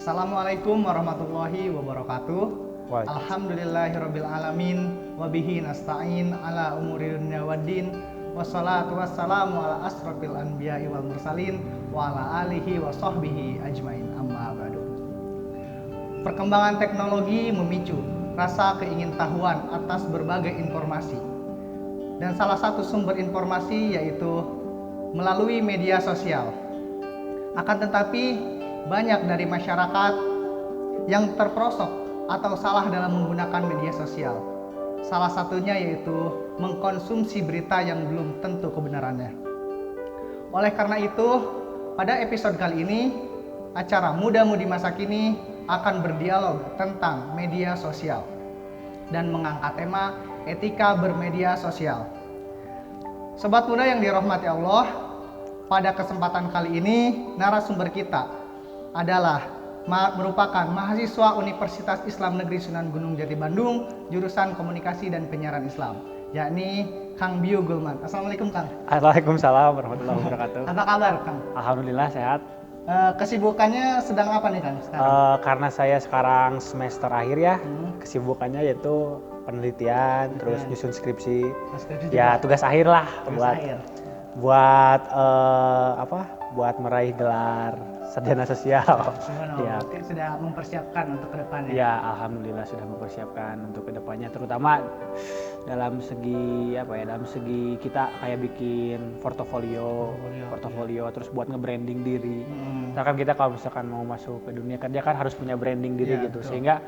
Assalamualaikum warahmatullahi wabarakatuh. Waalaikumsalam. Alhamdulillahirabbil alamin wa bihi nasta'in ala umuri dunya waddin. Wassalatu wassalamu ala asrofil anbiya'i wal mursalin wa ala alihi wa sahbihi ajmain, amma ba'du. Perkembangan teknologi memicu rasa keingintahuan atas berbagai informasi. Dan salah satu sumber informasi yaitu melalui media sosial. Akan tetapi banyak dari masyarakat yang terperosok atau salah dalam menggunakan media sosial. Salah satunya yaitu mengkonsumsi berita yang belum tentu kebenarannya. Oleh karena itu, pada episode kali ini, acara Muda Mudi Masa Kini akan berdialog tentang media sosial dan mengangkat tema etika bermedia sosial. Sobat muda yang dirahmati Allah, pada kesempatan kali ini narasumber kita adalah merupakan mahasiswa Universitas Islam Negeri Sunan Gunung Jati Bandung, jurusan Komunikasi dan Penyiaran Islam, yakni Kang Bio Gulman. Assalamualaikum Kang. Waalaikumsalam warahmatullahi wabarakatuh. Apa kabar Kang? Alhamdulillah sehat. Kesibukannya sedang apa nih Kang sekarang? Karena saya sekarang semester akhir ya, kesibukannya yaitu penelitian, terus nyusun skripsi. Ya tugas akhir lah buat meraih gelar sarjana sosial. Ya. Sudah mempersiapkan untuk kedepannya. Ya, alhamdulillah sudah mempersiapkan untuk kedepannya, terutama dalam segi kita kayak bikin portofolio, terus buat nge-branding diri. Misalkan kita kalau misalkan mau masuk ke dunia kerja kan harus punya branding diri gitu, betul. Sehingga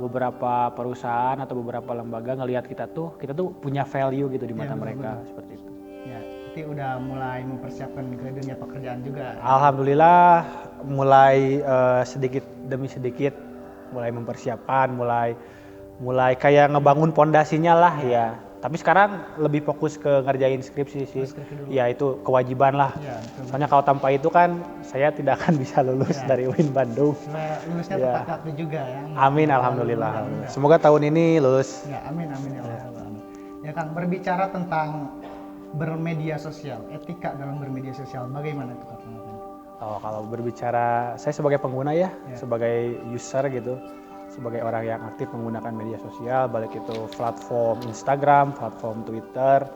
beberapa perusahaan atau beberapa lembaga ngelihat kita tuh punya value gitu di mata mereka, betul. Seperti itu. Ya, berarti udah mulai mempersiapkan ke dunia pekerjaan juga. Alhamdulillah mulai sedikit demi sedikit mulai mempersiapkan, mulai kayak ngebangun pondasinya lah ya. Tapi sekarang lebih fokus ke ngerjain skripsi sih. Ya itu kewajiban lah. Ya, soalnya kalau tanpa itu kan saya tidak akan bisa lulus dari UIN Bandung. Lulusnya tepat waktu juga ya. Amin, alhamdulillah. Semoga tahun ini lulus. Ya, amin ya Allah. Ya Kang, berbicara tentang bermedia sosial, etika dalam bermedia sosial, bagaimana itu Kang? Kalau berbicara saya sebagai pengguna ya, sebagai user gitu, sebagai orang yang aktif menggunakan media sosial, baik itu platform Instagram, platform Twitter,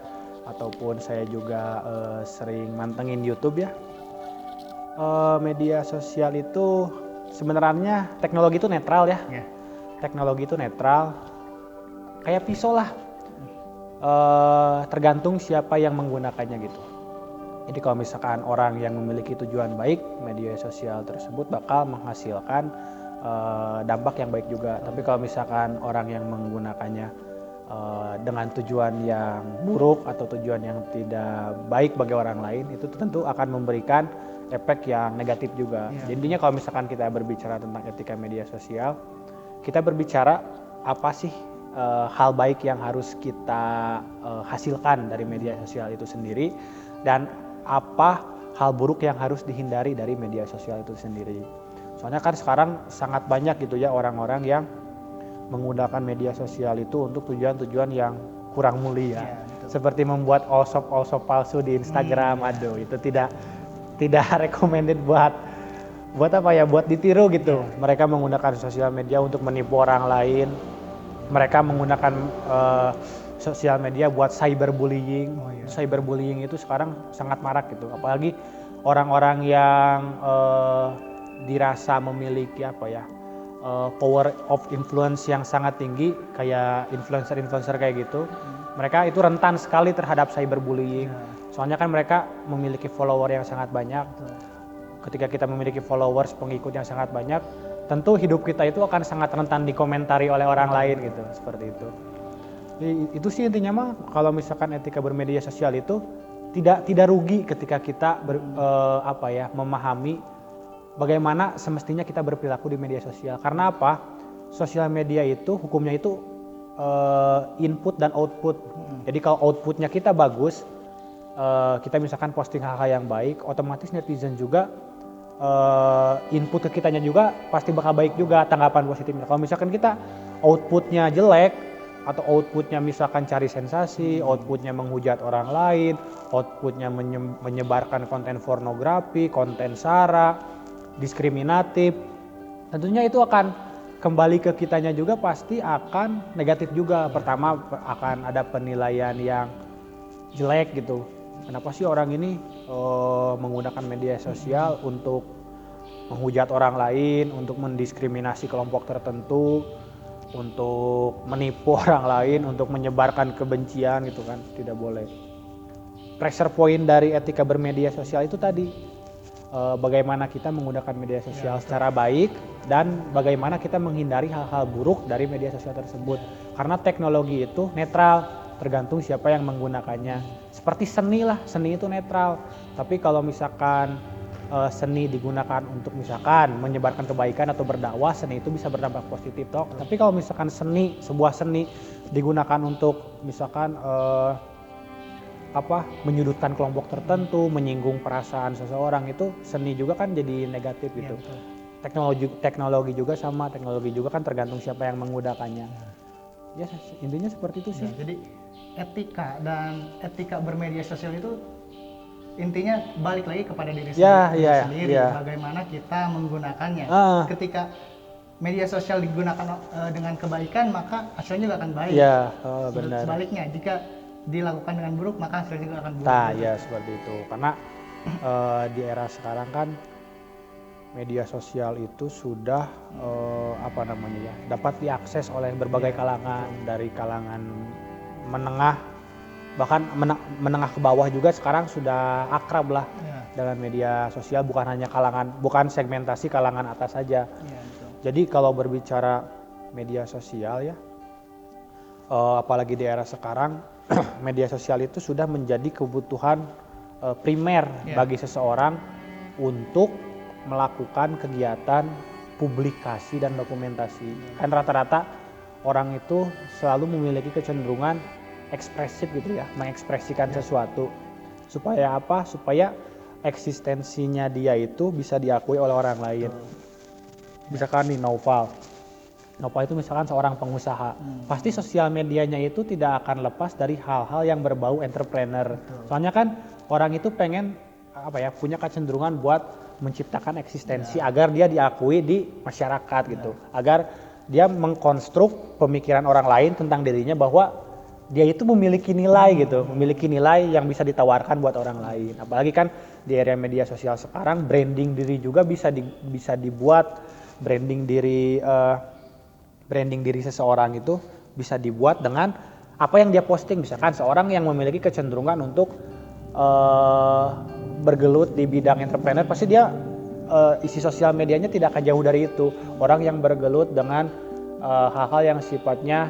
ataupun saya juga sering mantengin YouTube ya. Media sosial itu sebenarnya teknologi itu netral ya. Teknologi itu netral, kayak pisau lah. Tergantung siapa yang menggunakannya gitu. Jadi kalau misalkan orang yang memiliki tujuan baik, media sosial tersebut bakal menghasilkan dampak yang baik juga. Tapi kalau misalkan orang yang menggunakannya dengan tujuan yang buruk atau tujuan yang tidak baik bagi orang lain, itu tentu akan memberikan efek yang negatif juga. Jadi intinya kalau misalkan kita berbicara tentang etika media sosial, kita berbicara apa sih hal baik yang harus kita hasilkan dari media sosial itu sendiri, dan apa hal buruk yang harus dihindari dari media sosial itu sendiri. Soalnya kan sekarang sangat banyak gitu ya orang-orang yang menggunakan media sosial itu untuk tujuan-tujuan yang kurang mulia. Seperti membuat all shop palsu di Instagram. Aduh, itu tidak recommended buat ditiru gitu. Mereka menggunakan sosial media untuk menipu orang lain. Mereka menggunakan sosial media buat cyberbullying. Cyberbullying itu sekarang sangat marak gitu. Apalagi orang-orang yang dirasa memiliki power of influence yang sangat tinggi, kayak influencer kayak gitu. Mereka itu rentan sekali terhadap cyberbullying. Soalnya kan mereka memiliki follower yang sangat banyak. Ketika kita memiliki followers, pengikut yang sangat banyak, tentu hidup kita itu akan sangat rentan dikomentari oleh orang lain gitu, seperti itu. Jadi, itu sih intinya mah, kalau misalkan etika bermedia sosial itu tidak rugi ketika kita memahami bagaimana semestinya kita berperilaku di media sosial. Karena apa? Sosial media itu hukumnya itu input dan output. Jadi kalau outputnya kita bagus, kita misalkan posting hal-hal yang baik, otomatis netizen juga input ke kitanya juga pasti bakal baik juga, tanggapan positifnya. Kalau misalkan kita outputnya jelek, atau outputnya misalkan cari sensasi, outputnya menghujat orang lain, outputnya menyebarkan konten pornografi, konten sara, diskriminatif, tentunya itu akan kembali ke kitanya juga, pasti akan negatif juga. Pertama akan ada penilaian yang jelek gitu. Kenapa sih orang ini menggunakan media sosial untuk menghujat orang lain, untuk mendiskriminasi kelompok tertentu, untuk menipu orang lain, untuk menyebarkan kebencian gitu kan, tidak boleh. Pressure point dari etika bermedia sosial itu tadi, bagaimana kita menggunakan media sosial secara baik dan bagaimana kita menghindari hal-hal buruk dari media sosial tersebut. Karena teknologi itu netral, tergantung siapa yang menggunakannya. Seperti seni lah, seni itu netral. Tapi kalau misalkan seni digunakan untuk misalkan menyebarkan kebaikan atau berdakwah, seni itu bisa berdampak positif toh. Tapi kalau misalkan sebuah seni digunakan untuk misalkan menyudutkan kelompok tertentu, menyinggung perasaan seseorang, itu seni juga kan jadi negatif gitu. Teknologi juga sama, teknologi juga kan tergantung siapa yang menggunakannya. Ya intinya seperti itu sih. Jadi etika bermedia sosial itu intinya balik lagi kepada diri sendiri, bagaimana kita menggunakannya. Ketika media sosial digunakan dengan kebaikan, maka hasilnya juga akan baik. Benar. Sebaliknya, jika dilakukan dengan buruk, maka hasilnya juga akan buruk. Seperti itu. Karena di era sekarang kan media sosial itu sudah dapat diakses oleh berbagai kalangan, dari kalangan menengah, bahkan menengah ke bawah juga sekarang sudah akrab lah dengan media sosial, bukan segmentasi kalangan atas saja. Jadi kalau berbicara media sosial ya, apalagi di era sekarang, media sosial itu sudah menjadi kebutuhan primer bagi seseorang untuk melakukan kegiatan publikasi dan dokumentasi. Kan rata-rata orang itu selalu memiliki kecenderungan ekspresif gitu ya, mengekspresikan sesuatu. Supaya apa? Supaya eksistensinya dia itu bisa diakui oleh orang lain. Misalkan nih Noval itu misalkan seorang pengusaha, pasti sosial medianya itu tidak akan lepas dari hal-hal yang berbau entrepreneur. Soalnya kan orang itu pengen punya kecenderungan buat menciptakan eksistensi agar dia diakui di masyarakat gitu, agar dia mengkonstruk pemikiran orang lain tentang dirinya bahwa dia itu memiliki nilai gitu, memiliki nilai yang bisa ditawarkan buat orang lain. Apalagi kan di era media sosial sekarang, branding diri juga bisa dibuat, branding diri seseorang itu bisa dibuat dengan apa yang dia posting. Misalkan seorang yang memiliki kecenderungan untuk bergelut di bidang entrepreneur, pasti dia isi sosial medianya tidak akan jauh dari itu. Orang yang bergelut dengan hal-hal yang sifatnya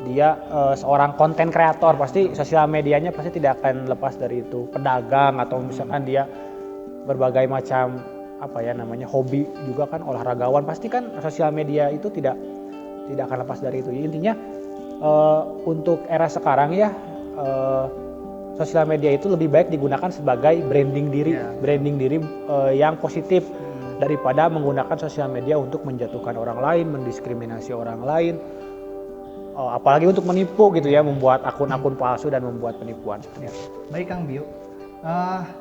dia seorang konten kreator, pasti sosial medianya pasti tidak akan lepas dari itu. Pedagang atau misalkan dia berbagai macam hobi juga kan, olahragawan, pasti kan sosial media itu tidak akan lepas dari itu. Intinya untuk era sekarang ya, sosial media itu lebih baik digunakan sebagai branding diri yang positif daripada menggunakan sosial media untuk menjatuhkan orang lain, mendiskriminasi orang lain. Apalagi untuk menipu gitu ya, membuat akun-akun palsu dan membuat penipuan seperti itu. Baik Kang Bio,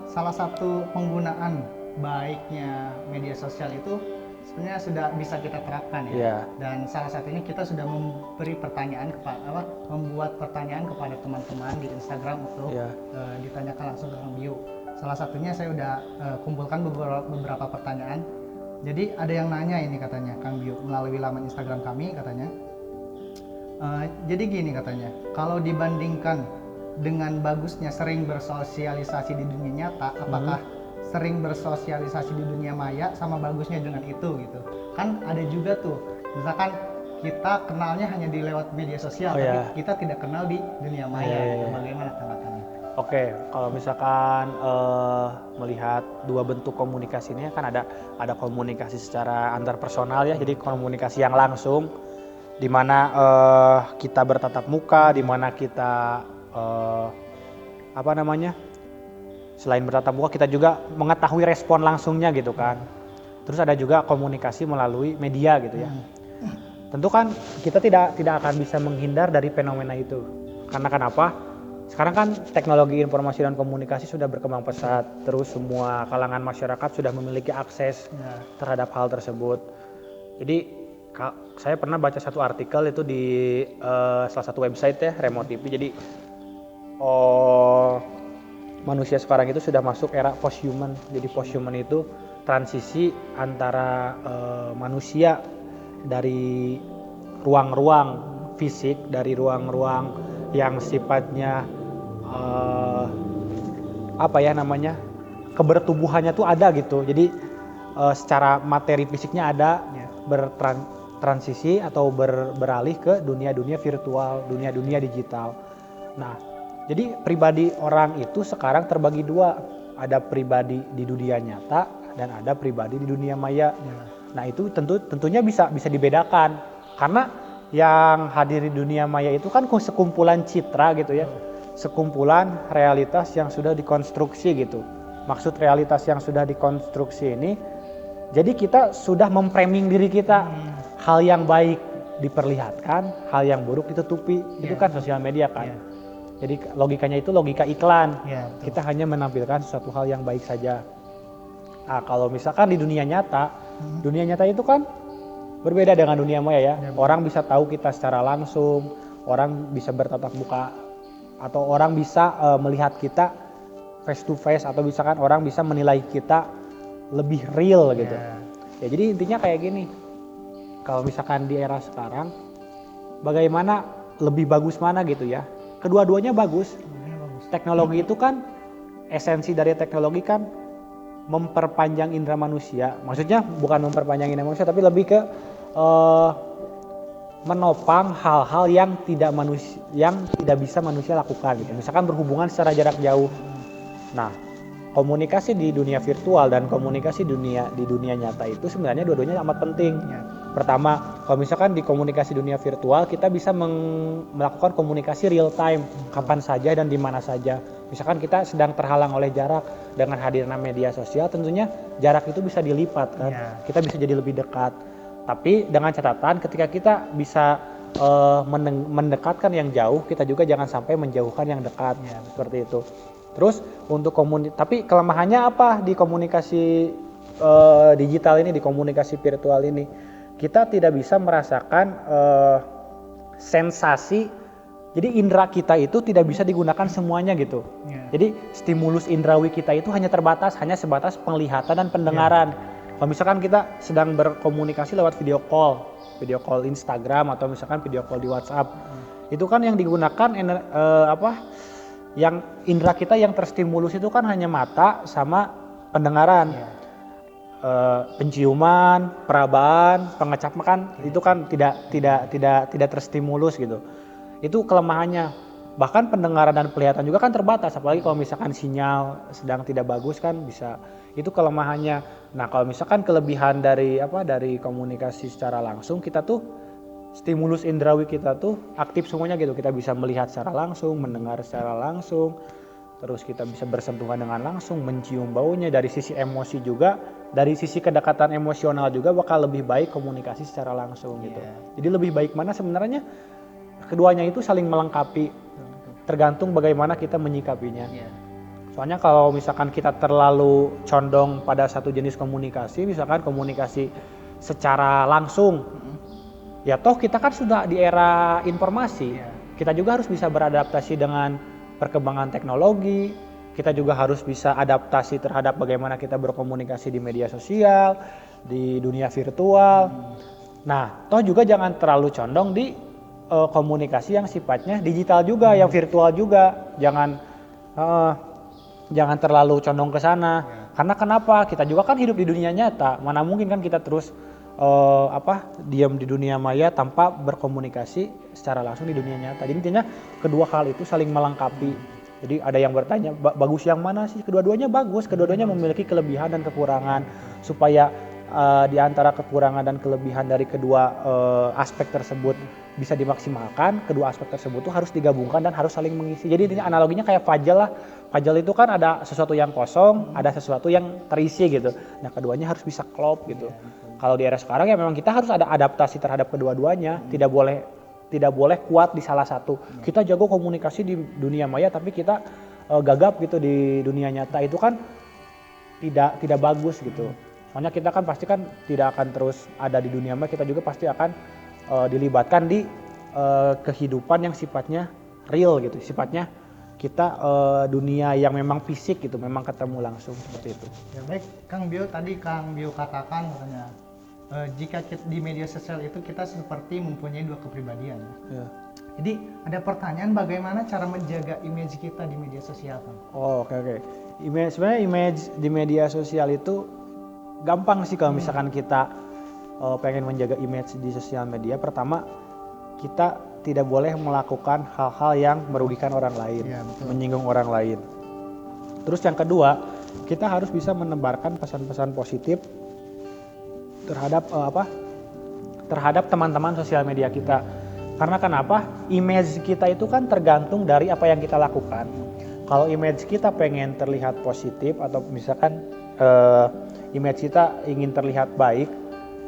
salah satu penggunaan baiknya media sosial itu sebenarnya sudah bisa kita terapkan ya. Dan salah satunya kita sudah membuat pertanyaan kepada teman-teman di Instagram untuk ditanyakan langsung ke Kang Bio. Salah satunya saya udah kumpulkan beberapa pertanyaan. Jadi ada yang nanya ini katanya Kang Bio melalui laman Instagram kami katanya. Jadi gini katanya, kalau dibandingkan dengan bagusnya sering bersosialisasi di dunia nyata, apakah sering bersosialisasi di dunia maya sama bagusnya dengan itu gitu? Kan ada juga tuh, misalkan kita kenalnya hanya di lewat media sosial, tapi kita tidak kenal di dunia maya. Bagaimana tanggapannya? Oke, kalau misalkan melihat dua bentuk komunikasi ini kan ada komunikasi secara antarpersonal ya, jadi komunikasi yang langsung, di mana kita bertatap muka, di mana kita selain bertatap muka kita juga mengetahui respon langsungnya gitu kan. Terus ada juga komunikasi melalui media gitu ya. Tentu kan kita tidak akan bisa menghindar dari fenomena itu. Karena kenapa? Sekarang kan teknologi informasi dan komunikasi sudah berkembang pesat, terus semua kalangan masyarakat sudah memiliki akses terhadap hal tersebut. Jadi saya pernah baca satu artikel itu di salah satu website ya, Remote TV. Jadi manusia sekarang itu sudah masuk era posthuman. Jadi posthuman itu transisi antara manusia dari ruang-ruang fisik, dari ruang-ruang yang sifatnya kebertubuhannya tuh ada gitu. Jadi secara materi fisiknya ada, bertransisi atau beralih ke dunia-dunia virtual, dunia-dunia digital. Nah, jadi pribadi orang itu sekarang terbagi dua, ada pribadi di dunia nyata dan ada pribadi di dunia maya. Nah, itu tentunya bisa dibedakan, karena yang hadir di dunia maya itu kan sekumpulan citra gitu ya, sekumpulan realitas yang sudah dikonstruksi gitu. Maksud realitas yang sudah dikonstruksi ini, jadi kita sudah memframing diri kita, hal yang baik diperlihatkan, hal yang buruk ditutupi. Itu kan sosial media kan. Jadi logikanya itu logika iklan. Kita hanya menampilkan sesuatu hal yang baik saja. Nah, kalau misalkan di dunia nyata itu kan berbeda dengan dunia maya ya. Orang bisa tahu kita secara langsung, orang bisa bertatap muka, atau orang bisa melihat kita face to face, atau misalkan orang bisa menilai kita lebih real gitu. Ya, jadi intinya kayak gini. Kalau misalkan di era sekarang, bagaimana lebih bagus mana gitu ya? Kedua-duanya bagus. Teknologi itu kan, esensi dari teknologi kan memperpanjang indera manusia. Maksudnya bukan memperpanjang indera manusia, tapi lebih ke menopang hal-hal yang tidak bisa manusia lakukan gitu. Misalkan berhubungan secara jarak jauh. Nah, komunikasi di dunia virtual dan komunikasi di dunia nyata itu sebenarnya dua-duanya amat penting. Pertama, kalau misalkan di komunikasi dunia virtual kita bisa melakukan komunikasi real time, kapan saja dan di mana saja. Misalkan kita sedang terhalang oleh jarak, dengan hadirnya media sosial tentunya jarak itu bisa dilipat kan. Kita bisa jadi lebih dekat. Tapi dengan catatan ketika kita bisa mendekatkan yang jauh, kita juga jangan sampai menjauhkan yang dekat. Seperti itu. Terus untuk tapi kelemahannya apa di komunikasi digital ini, di komunikasi virtual ini? Kita tidak bisa merasakan sensasi. Jadi indera kita itu tidak bisa digunakan semuanya gitu. Jadi stimulus indrawi kita itu hanya sebatas penglihatan dan pendengaran. Kalau misalkan kita sedang berkomunikasi lewat video call Instagram atau misalkan video call di WhatsApp, itu kan yang digunakan yang indera kita yang terstimulus itu kan hanya mata sama pendengaran. Penciuman, perabaan, pengecap kan itu kan tidak terstimulus gitu. Itu kelemahannya. Bahkan pendengaran dan penglihatan juga kan terbatas, apalagi kalau misalkan sinyal sedang tidak bagus kan bisa. Itu kelemahannya. Nah, kalau misalkan kelebihan dari komunikasi secara langsung, kita tuh stimulus indrawi kita tuh aktif semuanya gitu. Kita bisa melihat secara langsung, mendengar secara langsung, terus kita bisa bersentuhan dengan langsung, mencium baunya. Dari sisi emosi juga, dari sisi kedekatan emosional juga bakal lebih baik komunikasi secara langsung gitu. Jadi lebih baik mana sebenarnya? Keduanya itu saling melengkapi, tergantung bagaimana kita menyikapinya. Soalnya kalau misalkan kita terlalu condong pada satu jenis komunikasi, misalkan komunikasi secara langsung, ya toh kita kan sudah di era informasi. Kita juga harus bisa beradaptasi dengan perkembangan teknologi. Kita juga harus bisa adaptasi terhadap bagaimana kita berkomunikasi di media sosial, di dunia virtual. Nah, toh juga jangan terlalu condong di komunikasi yang sifatnya digital juga, yang virtual juga. Jangan terlalu condong ke sana. Karena kenapa? Kita juga kan hidup di dunia nyata. Mana mungkin kan kita terus diam di dunia maya tanpa berkomunikasi secara langsung di dunia nyata. Jadi intinya kedua hal itu saling melengkapi. Jadi ada yang bertanya, bagus yang mana sih? Kedua-duanya bagus, kedua-duanya memiliki kelebihan dan kekurangan. Supaya di antara kekurangan dan kelebihan dari kedua aspek tersebut bisa dimaksimalkan, kedua aspek tersebut tuh harus digabungkan dan harus saling mengisi. Jadi intinya analoginya kayak puzzle lah. Puzzle itu kan ada sesuatu yang kosong, ada sesuatu yang terisi gitu. Nah, keduanya harus bisa klop gitu. Kalau di era sekarang ya memang kita harus ada adaptasi terhadap kedua-duanya. Tidak boleh kuat di salah satu. Kita jago komunikasi di dunia maya tapi kita gagap gitu di dunia nyata, itu kan tidak bagus gitu. Soalnya kita kan pasti kan tidak akan terus ada di dunia maya, kita juga pasti akan dilibatkan di kehidupan yang sifatnya real gitu, sifatnya kita dunia yang memang fisik gitu, memang ketemu langsung seperti itu. Ya baik, Kang Bio, tadi Kang Bio katakan katanya jika di media sosial itu kita seperti mempunyai dua kepribadian. Ya. Jadi ada pertanyaan bagaimana cara menjaga image kita di media sosial, Kang? Oh, oke. Sebenarnya image di media sosial itu gampang sih kalau misalkan kita pengen menjaga image di sosial media. Pertama, kita tidak boleh melakukan hal-hal yang merugikan orang lain, Ya, betul. menyinggung orang lain. Terus yang kedua, kita harus bisa menebarkan pesan-pesan positif terhadap terhadap teman-teman sosial media kita. Karena kenapa? Image kita itu kan tergantung dari apa yang kita lakukan. Kalau image kita pengen terlihat positif atau misalkan image kita ingin terlihat baik,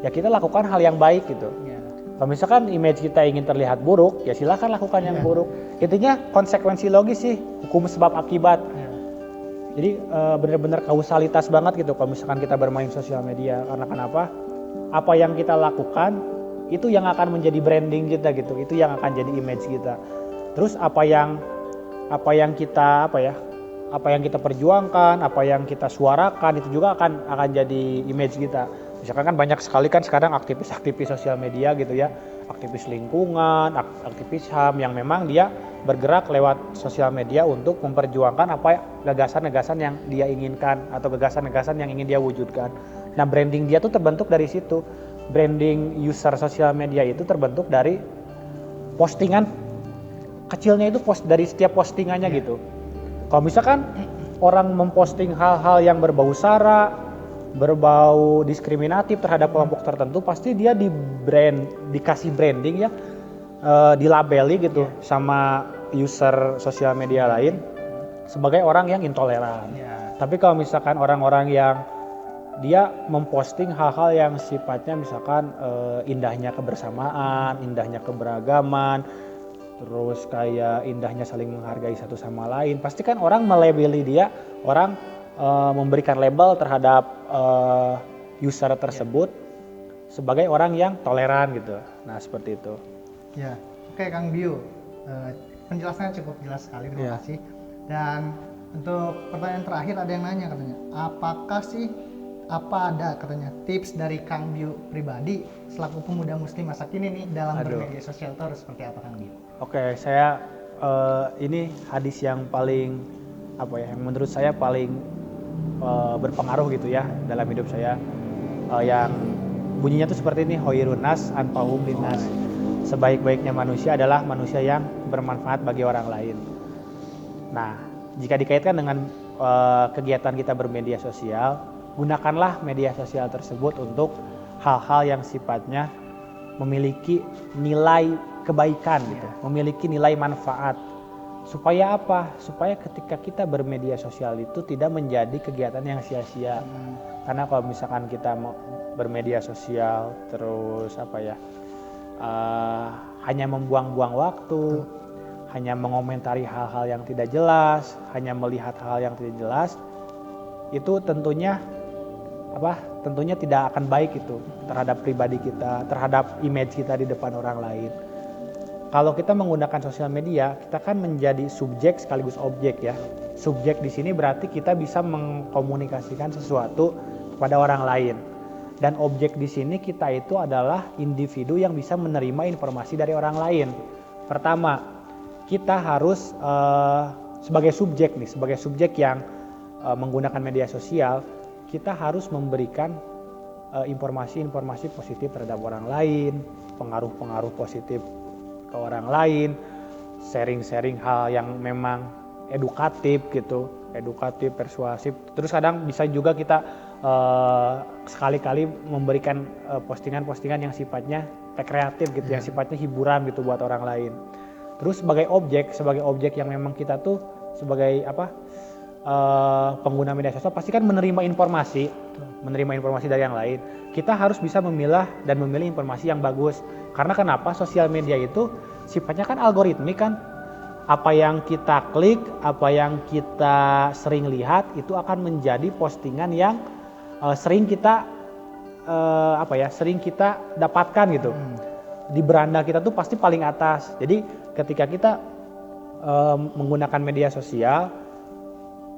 ya kita lakukan hal yang baik gitu. Ya. Kalau misalkan image kita ingin terlihat buruk, ya silakan lakukan yang buruk. Intinya konsekuensi logis sih, hukum sebab akibat. Ya. Jadi benar-benar kausalitas banget gitu kalau misalkan kita bermain sosial media. Karena kenapa? Apa yang kita lakukan itu yang akan menjadi branding kita gitu. Itu yang akan jadi image kita. Terus apa yang kita perjuangkan, apa yang kita suarakan itu juga akan jadi image kita. Misalkan kan banyak sekali kan sekarang aktivis-aktivis sosial media gitu ya, aktivis lingkungan, aktivis HAM yang memang dia bergerak lewat sosial media untuk memperjuangkan apa gagasan-gagasan yang dia inginkan atau gagasan-gagasan yang ingin dia wujudkan. Nah, branding dia tuh terbentuk dari situ. Branding user sosial media itu terbentuk dari postingan kecilnya itu dari setiap postingannya gitu. Kalau misalkan orang memposting hal-hal yang berbau sara, berbau diskriminatif terhadap kelompok tertentu, pasti dia dikasih branding ya, dilabeli gitu sama user sosial media lain sebagai orang yang intoleran. Ya. Tapi kalau misalkan orang-orang yang dia memposting hal-hal yang sifatnya misalkan indahnya kebersamaan, indahnya keberagaman, terus kayak indahnya saling menghargai satu sama lain, pasti kan orang melabeli dia, orang memberikan label terhadap user tersebut sebagai orang yang toleran gitu. Nah, seperti itu. Ya, oke Kang Bio, penjelasannya cukup jelas sekali, terima kasih. Dan untuk pertanyaan terakhir ada yang nanya katanya, apa ada katanya tips dari Kang Bio pribadi selaku pemuda muslim masa kini nih dalam bermedia sosial itu harus seperti apa Kang Bio? Oke, saya ini hadis yang paling yang menurut saya paling berpengaruh gitu ya dalam hidup saya, yang bunyinya tuh seperti ini, khairun nas anfa'uhum linnas. Sebaik-baiknya manusia adalah manusia yang bermanfaat bagi orang lain. Nah, jika dikaitkan dengan kegiatan kita bermedia sosial, gunakanlah media sosial tersebut untuk hal-hal yang sifatnya memiliki nilai kebaikan gitu, memiliki nilai manfaat. Supaya apa? Supaya ketika kita bermedia sosial itu tidak menjadi kegiatan yang sia-sia. Karena kalau misalkan kita mau bermedia sosial terus hanya membuang-buang waktu, hanya mengomentari hal-hal yang tidak jelas, hanya melihat hal yang tidak jelas, itu tentunya tidak akan baik itu terhadap pribadi kita, terhadap image kita di depan orang lain. Kalau kita menggunakan sosial media, kita kan menjadi subjek sekaligus objek ya. Subjek di sini berarti kita bisa mengkomunikasikan sesuatu kepada orang lain. Dan objek di sini kita itu adalah individu yang bisa menerima informasi dari orang lain. Pertama, kita harus sebagai subjek yang menggunakan media sosial, kita harus memberikan informasi-informasi positif terhadap orang lain, pengaruh-pengaruh positif ke orang lain, sharing-sharing hal yang memang edukatif gitu, edukatif, persuasif. Terus kadang bisa juga kita sekali-kali memberikan postingan-postingan yang sifatnya rekreatif gitu, yang sifatnya hiburan gitu buat orang lain. Terus sebagai objek yang memang kita tuh sebagai pengguna media sosial pasti kan menerima informasi dari yang lain. Kita harus bisa memilah dan memilih informasi yang bagus. Karena kenapa? Sosial media itu sifatnya kan algoritmik kan. Apa yang kita klik, apa yang kita sering lihat itu akan menjadi postingan yang sering kita sering kita dapatkan gitu. Di beranda kita tuh pasti paling atas. Jadi ketika kita menggunakan media sosial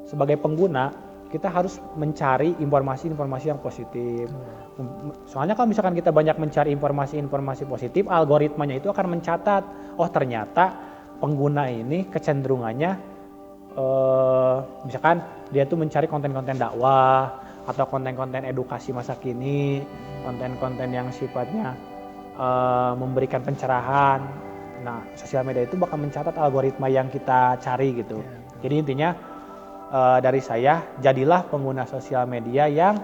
sebagai pengguna, kita harus mencari informasi-informasi yang positif. Soalnya kalau misalkan kita banyak mencari informasi-informasi positif, algoritmanya itu akan mencatat, oh ternyata pengguna ini kecenderungannya misalkan dia tuh mencari konten-konten dakwah atau konten-konten edukasi masa kini, konten-konten yang sifatnya memberikan pencerahan. Nah, sosial media itu bakal mencatat algoritma yang kita cari gitu. Jadi intinya dari saya, jadilah pengguna sosial media yang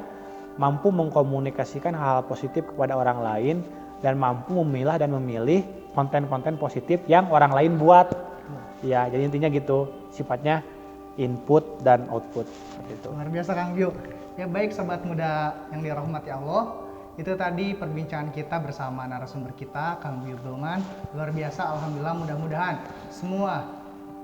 mampu mengkomunikasikan hal-hal positif kepada orang lain dan mampu memilah dan memilih konten-konten positif yang orang lain buat. Ya, jadi intinya gitu, sifatnya input dan output. Gitu. Luar biasa Kang Bio. Ya baik sobat muda yang dirahmati Allah, itu tadi perbincangan kita bersama narasumber kita Kang Bio Bilman. Luar biasa, alhamdulillah, mudah-mudahan semua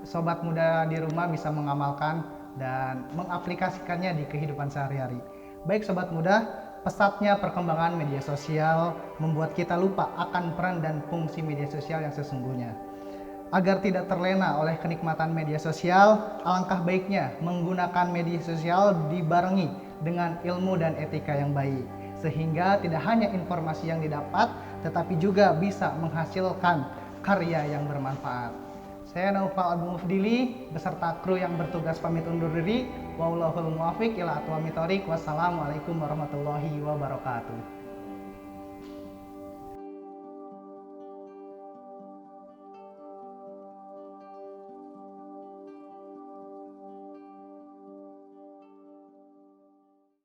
sobat muda di rumah bisa mengamalkan dan mengaplikasikannya di kehidupan sehari-hari. Baik sobat muda, pesatnya perkembangan media sosial membuat kita lupa akan peran dan fungsi media sosial yang sesungguhnya. Agar tidak terlena oleh kenikmatan media sosial, alangkah baiknya menggunakan media sosial dibarengi dengan ilmu dan etika yang baik, sehingga tidak hanya informasi yang didapat, tetapi juga bisa menghasilkan karya yang bermanfaat. Saya Naufal Agung Mufdili beserta kru yang bertugas pamit undur diri. Wallahul muwaffiq ila aqwamit thoriq. Wassalamualaikum warahmatullahi wabarakatuh.